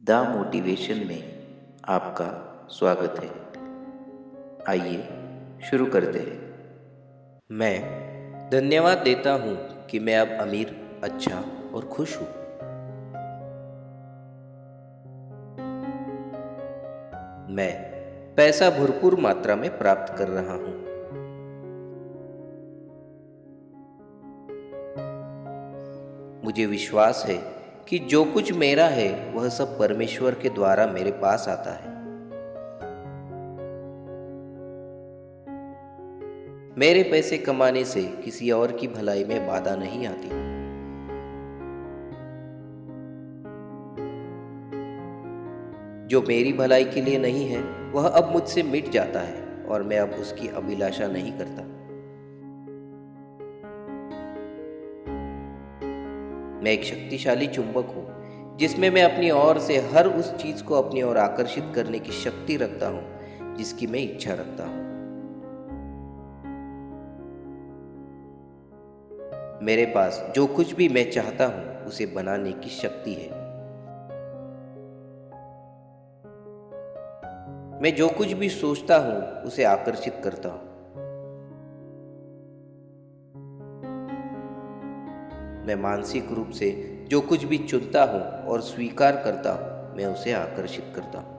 The motivation में आपका स्वागत है। आइए शुरू करते हैं। मैं धन्यवाद देता हूँ कि मैं अब अमीर, अच्छा और खुश हूँ। मैं पैसा भरपूर मात्रा में प्राप्त कर रहा हूँ। मुझे विश्वास है कि जो कुछ मेरा है वह सब परमेश्वर के द्वारा मेरे पास आता है। मेरे पैसे कमाने से किसी और की भलाई में बाधा नहीं आती। जो मेरी भलाई के लिए नहीं है वह अब मुझसे मिट जाता है और मैं अब उसकी अभिलाषा नहीं करता। मैं एक शक्तिशाली चुंबक हूँ जिसमें मैं अपनी ओर से हर उस चीज को अपनी ओर आकर्षित करने की शक्ति रखता हूँ जिसकी मैं इच्छा रखता हूँ। मेरे पास जो कुछ भी मैं चाहता हूँ उसे बनाने की शक्ति है। मैं जो कुछ भी सोचता हूँ उसे आकर्षित करता हूँ। मैं मानसिक रूप से जो कुछ भी चुनता हूँ और स्वीकार करता हूँ मैं उसे आकर्षित करता हूँ।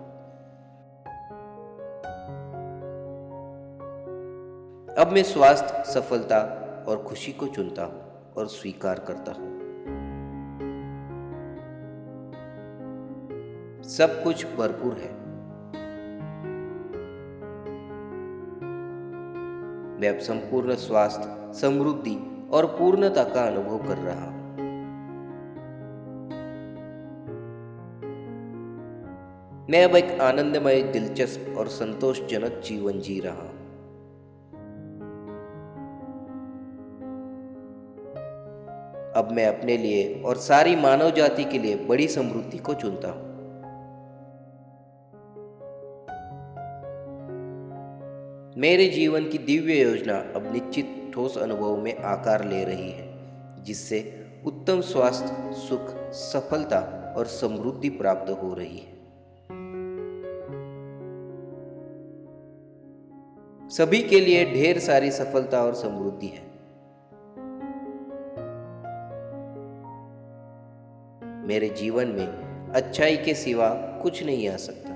अब मैं स्वास्थ्य, सफलता और खुशी को चुनता हूँ और स्वीकार करता हूँ। सब कुछ भरपूर है। मैं अब संपूर्ण स्वास्थ्य, समृद्धि और पूर्णता का अनुभव कर रहा हूँ। मैं अब एक आनंदमय, दिलचस्प और संतोषजनक जीवन जी रहा हूँ। अब मैं अपने लिए और सारी मानव जाति के लिए बड़ी समृद्धि को चुनता हूँ। मेरे जीवन की दिव्य योजना अब निश्चित ठोस अनुभव में आकार ले रही है, जिससे उत्तम स्वास्थ्य, सुख, सफलता और समृद्धि प्राप्त हो रही है। सभी के लिए ढेर सारी सफलता और समृद्धि है। मेरे जीवन में अच्छाई के सिवा कुछ नहीं आ सकता।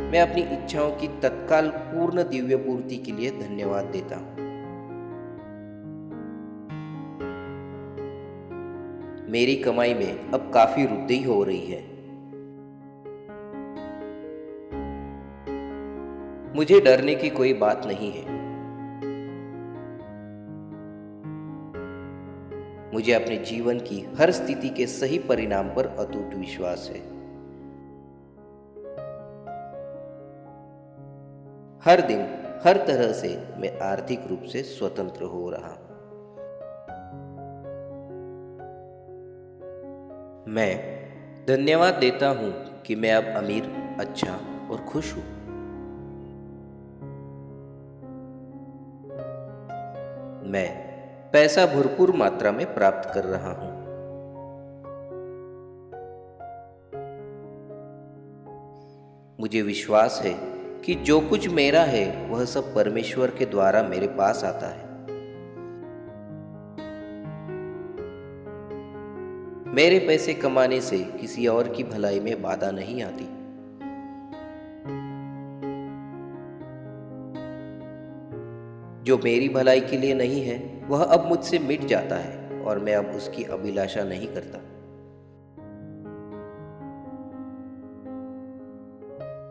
मैं अपनी इच्छाओं की तत्काल पूर्ण दिव्य पूर्ति के लिए धन्यवाद देता हूँ। मेरी कमाई में अब काफी वृद्धि हो रही है। मुझे डरने की कोई बात नहीं है। मुझे अपने जीवन की हर स्थिति के सही परिणाम पर अटूट विश्वास है। हर दिन, हर तरह से मैं आर्थिक रूप से स्वतंत्र हो रहा हूं। मैं धन्यवाद देता हूं कि मैं अब अमीर, अच्छा और खुश हूं। मैं पैसा भरपूर मात्रा में प्राप्त कर रहा हूं। मुझे विश्वास है कि जो कुछ मेरा है वह सब परमेश्वर के द्वारा मेरे पास आता है। मेरे पैसे कमाने से किसी और की भलाई में बाधा नहीं आती। जो मेरी भलाई के लिए नहीं है वह अब मुझसे मिट जाता है और मैं अब उसकी अभिलाषा नहीं करता।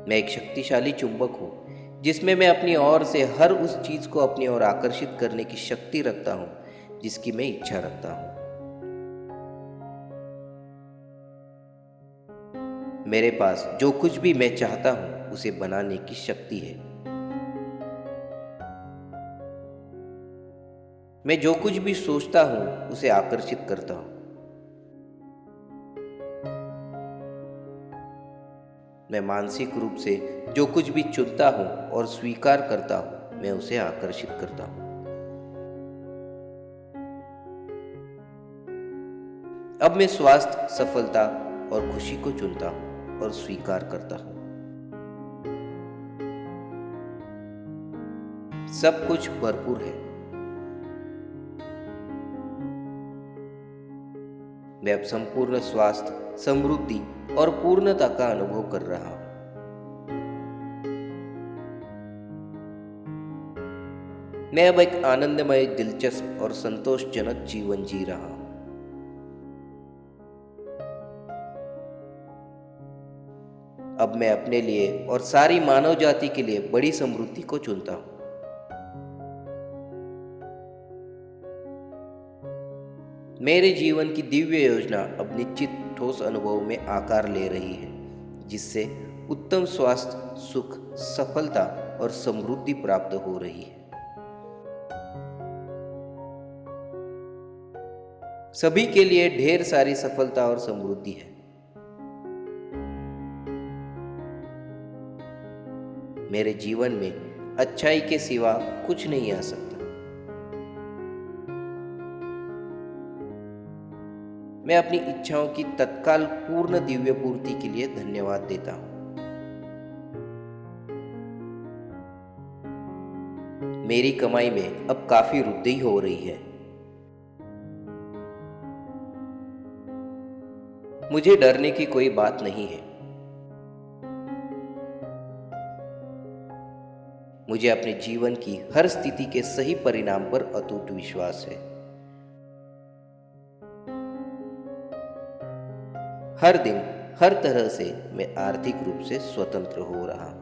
मैं एक शक्तिशाली चुंबक हूँ जिसमें मैं अपनी ओर से हर उस चीज को अपनी ओर आकर्षित करने की शक्ति रखता हूँ जिसकी मैं इच्छा रखता हूँ। मेरे पास जो कुछ भी मैं चाहता हूँ उसे बनाने की शक्ति है। मैं जो कुछ भी सोचता हूँ उसे आकर्षित करता हूँ। मैं मानसिक रूप से जो कुछ भी चुनता हूँ और स्वीकार करता हूँ मैं उसे आकर्षित करता हूँ। अब मैं स्वास्थ्य, सफलता और खुशी को चुनता हूँ और स्वीकार करता हूँ। सब कुछ भरपूर है। मैं अब संपूर्ण स्वास्थ्य, समृद्धि और पूर्णता का अनुभव कर रहा हूं। मैं अब एक आनंदमय, दिलचस्प और संतोषजनक जीवन जी रहा हूं। अब मैं अपने लिए और सारी मानव जाति के लिए बड़ी समृद्धि को चुनता हूं। मेरे जीवन की दिव्य योजना अब निश्चित ठोस अनुभव में आकार ले रही है, जिससे उत्तम स्वास्थ्य, सुख, सफलता और समृद्धि प्राप्त हो रही है। सभी के लिए ढेर सारी सफलता और समृद्धि है। मेरे जीवन में अच्छाई के सिवा कुछ नहीं आ सकता। मैं अपनी इच्छाओं की तत्काल पूर्ण दिव्य पूर्ति के लिए धन्यवाद देता हूं। मेरी कमाई में अब काफी वृद्धि हो रही है। मुझे डरने की कोई बात नहीं है। मुझे अपने जीवन की हर स्थिति के सही परिणाम पर अटूट विश्वास है। हर दिन, हर तरह से मैं आर्थिक रूप से स्वतंत्र हो रहा हूं।